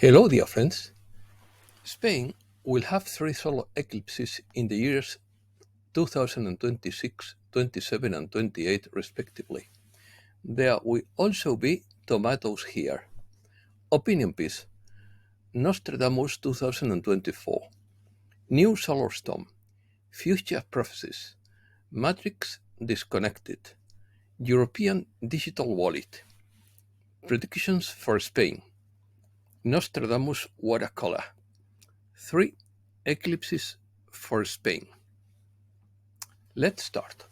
Hello, dear friends. Spain will have three solar eclipses in the years 2026, 27, and 28, respectively. There will also be tomatoes here. Opinion piece Nostradamus 2024. New solar storm. Future prophecies. Matrix disconnected. European digital wallet. Predictions for Spain. Nostradamus watercolor. 3 eclipses for Spain. Let's start.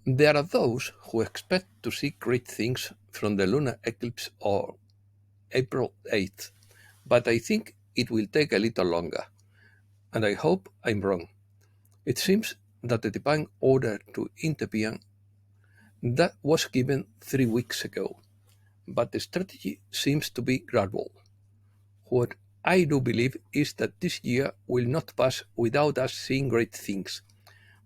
There are those who expect to see great things from the lunar eclipse on April 8th, but I think it will take a little longer, and I hope I'm wrong. It seems that the divine order to intervene that was given 3 weeks ago, but the strategy seems to be gradual. What I do believe is that this year will not pass without us seeing great things,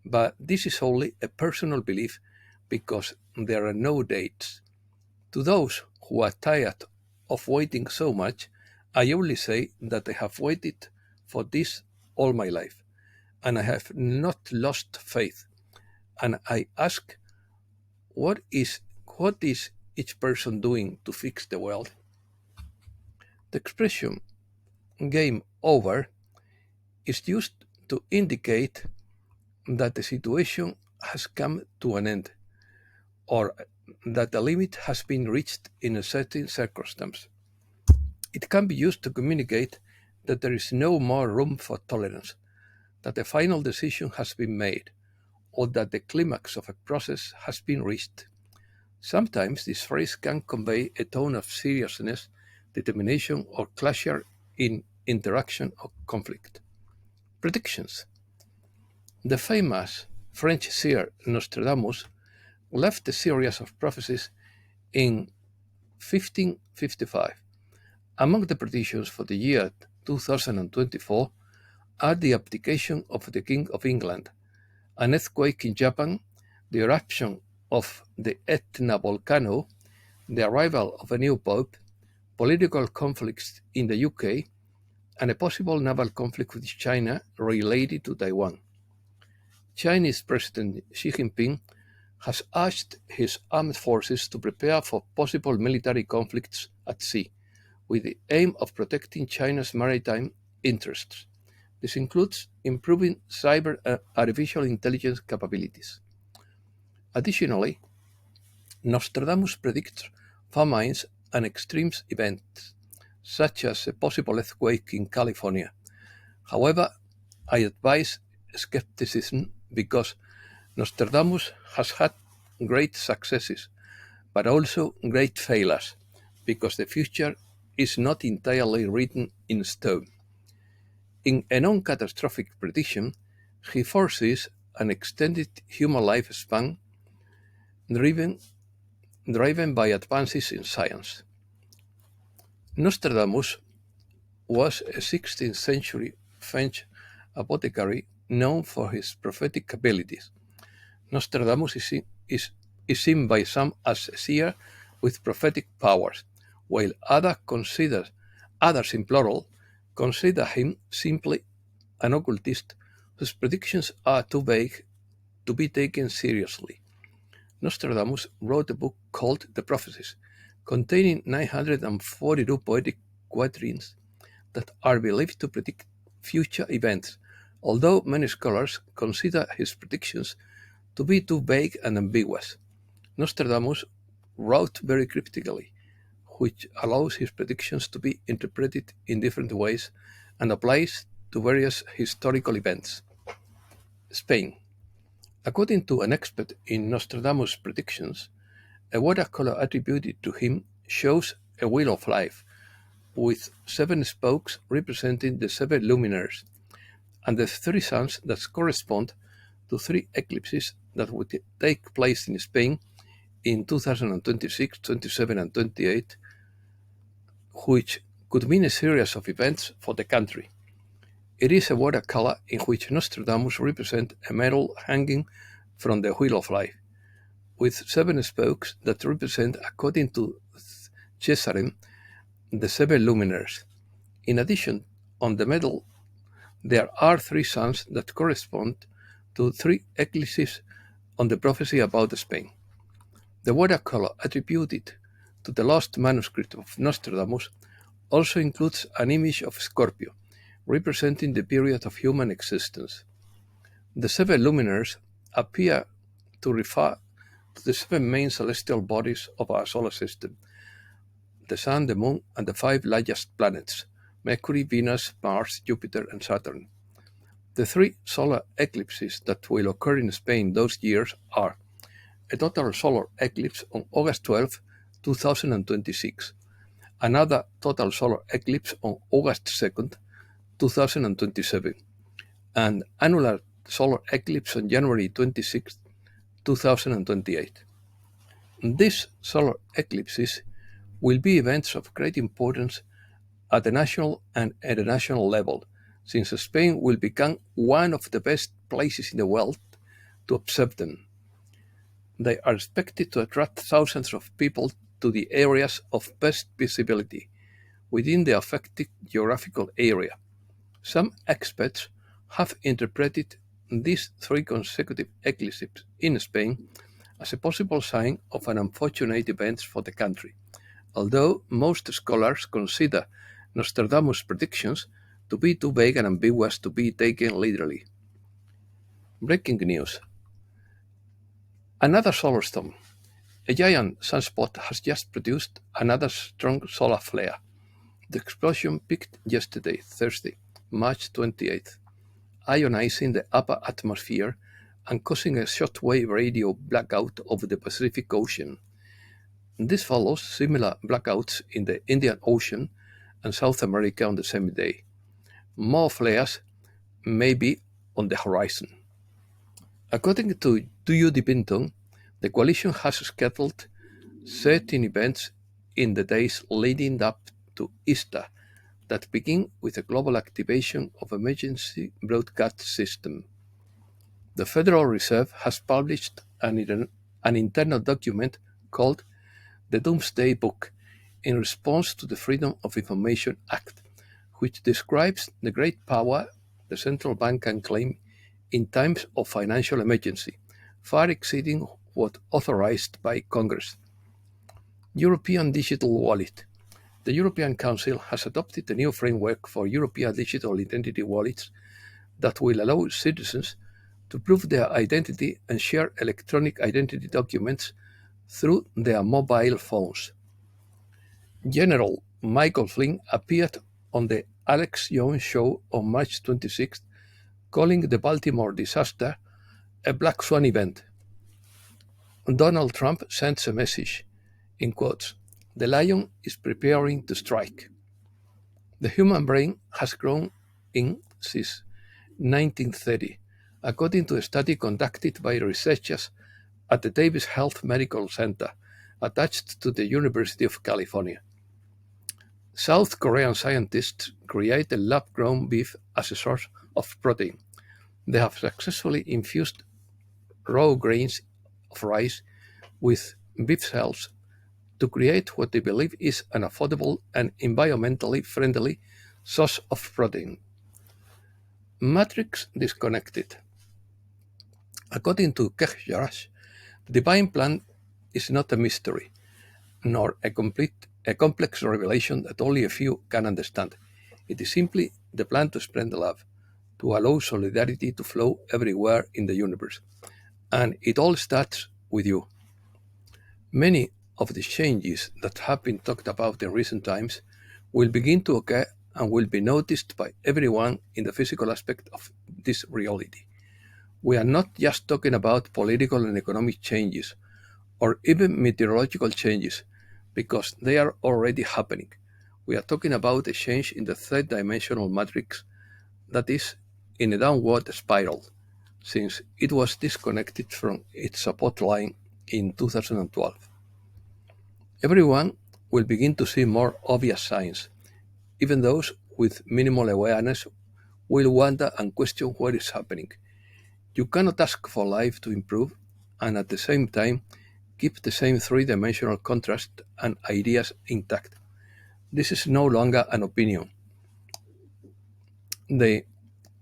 but this is only a personal belief because there are no dates. To those who are tired of waiting so much, I only say that I have waited for this all my life, and I have not lost faith. And I ask, what is each person doing to fix the world? The expression game over is used to indicate that the situation has come to an end, or that the limit has been reached in a certain circumstance. It can be used to communicate that there is no more room for tolerance, that the final decision has been made, or that the climax of a process has been reached. Sometimes this phrase can convey a tone of seriousness, determination, or closure in interaction or conflict. Predictions. The famous French seer Nostradamus left a series of prophecies in 1555. Among the predictions for the year 2024 are the abdication of the King of England, an earthquake in Japan, the eruption of the Etna volcano, the arrival of a new pope, political conflicts in the UK, and a possible naval conflict with China related to Taiwan. Chinese President Xi Jinping has asked his armed forces to prepare for possible military conflicts at sea, with the aim of protecting China's maritime interests. This includes improving cyber and artificial intelligence capabilities. Additionally, Nostradamus predicts famines and extreme events, such as a possible earthquake in California. However, I advise skepticism because Nostradamus has had great successes, but also great failures, because the future is not entirely written in stone. In a non-catastrophic prediction, he foresees an extended human lifespan driven by advances in science. Nostradamus was a 16th century French apothecary known for his prophetic abilities. Nostradamus is seen by some as a seer with prophetic powers, while others in plural consider him simply an occultist whose predictions are too vague to be taken seriously. Nostradamus wrote a book called The Prophecies, containing 942 poetic quatrains that are believed to predict future events, although many scholars consider his predictions to be too vague and ambiguous. Nostradamus wrote very cryptically, which allows his predictions to be interpreted in different ways and applies to various historical events. Spain. According to an expert in Nostradamus' predictions, a watercolor attributed to him shows a wheel of life, with 7 spokes representing the 7 luminaries, and the 3 suns that correspond to 3 eclipses that would take place in Spain in 2026, 27, and 28, which could mean a series of events for the country. It is a watercolor in which Nostradamus represents a medal hanging from the wheel of life, with 7 spokes that represent, according to Cesarem, the seven luminaries. In addition, on the medal, there are three suns that correspond to three eclipses on the prophecy about Spain. The watercolor attributed to the lost manuscript of Nostradamus also includes an image of Scorpio, representing the period of human existence. The seven luminaries appear to refer to the seven main celestial bodies of our solar system: the Sun, the Moon, and the five largest planets: Mercury, Venus, Mars, Jupiter, and Saturn. The three solar eclipses that will occur in Spain those years are a total solar eclipse on August 12, 2026, another total solar eclipse on August 2nd, 2027, and annular solar eclipse on January 26, 2028. These solar eclipses will be events of great importance at the national and international level, since Spain will become one of the best places in the world to observe them. They are expected to attract thousands of people to the areas of best visibility within the affected geographical area. Some experts have interpreted these three consecutive eclipses in Spain as a possible sign of an unfortunate event for the country, although most scholars consider Nostradamus' predictions to be too vague and ambiguous to be taken literally. Breaking news. Another solar storm. A giant sunspot has just produced another strong solar flare. The explosion peaked yesterday, Thursday, March 28th, ionizing the upper atmosphere and causing a shortwave radio blackout over the Pacific Ocean. This follows similar blackouts in the Indian Ocean and South America on the same day. More flares may be on the horizon. According to Tuyo Dipinton, the coalition has scheduled certain events in the days leading up to Easter that begin with a global activation of emergency broadcast system. The Federal Reserve has published an internal document called the Doomsday Book in response to the Freedom of Information Act, which describes the great power the central bank can claim in times of financial emergency, far exceeding what authorized by Congress. European Digital Wallet. The European Council has adopted a new framework for European digital identity wallets that will allow citizens to prove their identity and share electronic identity documents through their mobile phones. General Michael Flynn appeared on the Alex Jones show on March 26th, calling the Baltimore disaster a black swan event. Donald Trump sends a message, in quotes, "The lion is preparing to strike." The human brain has grown since 1930, according to a study conducted by researchers at the Davis Health Medical Center, attached to the University of California. South Korean scientists created lab-grown beef as a source of protein. They have successfully infused raw grains of rice with beef cells to create what they believe is an affordable and environmentally friendly source of protein. Matrix disconnected. According to Kehjarash, the divine plan is not a mystery, nor a complex revelation that only a few can understand. It is simply the plan to spread love, to allow solidarity to flow everywhere in the universe. And it all starts with you. Many of the changes that have been talked about in recent times will begin to occur and will be noticed by everyone in the physical aspect of this reality. We are not just talking about political and economic changes, or even meteorological changes, because they are already happening. We are talking about a change in the third-dimensional matrix that is in a downward spiral, since it was disconnected from its support line in 2012. Everyone will begin to see more obvious signs. Even those with minimal awareness will wonder and question what is happening. You cannot ask for life to improve and at the same time keep the same three-dimensional contrast and ideas intact. This is no longer an opinion. They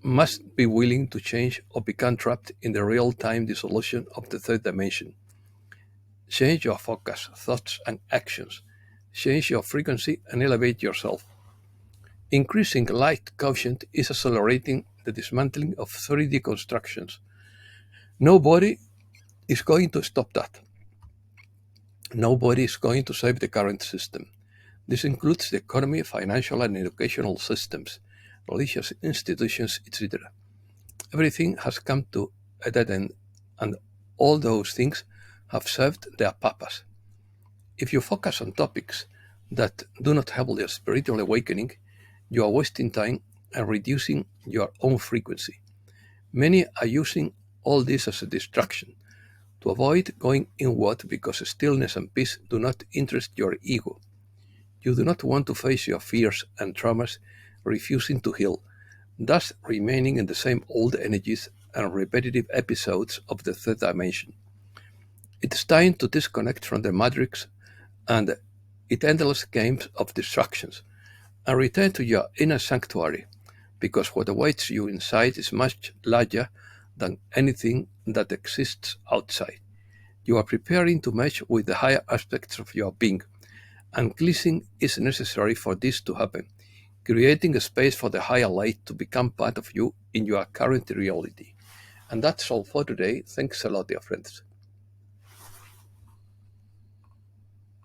must be willing to change or become trapped in the real-time dissolution of the third dimension. Change your focus, thoughts, and actions. Change your frequency and elevate yourself. Increasing light quotient is accelerating the dismantling of 3D constructions. Nobody is going to stop that. Nobody is going to save the current system. This includes the economy, financial and educational systems, religious institutions, etc. Everything has come to a dead end, and all those things have served their purpose. If you focus on topics that do not help your spiritual awakening, you are wasting time and reducing your own frequency. Many are using all this as a distraction to avoid going inward because stillness and peace do not interest your ego. You do not want to face your fears and traumas, refusing to heal, thus remaining in the same old energies and repetitive episodes of the third dimension. It's time to disconnect from the matrix and its endless games of distractions and return to your inner sanctuary, because what awaits you inside is much larger than anything that exists outside. You are preparing to merge with the higher aspects of your being, and cleansing is necessary for this to happen, creating a space for the higher light to become part of you in your current reality. And that's all for today. Thanks a lot, dear friends.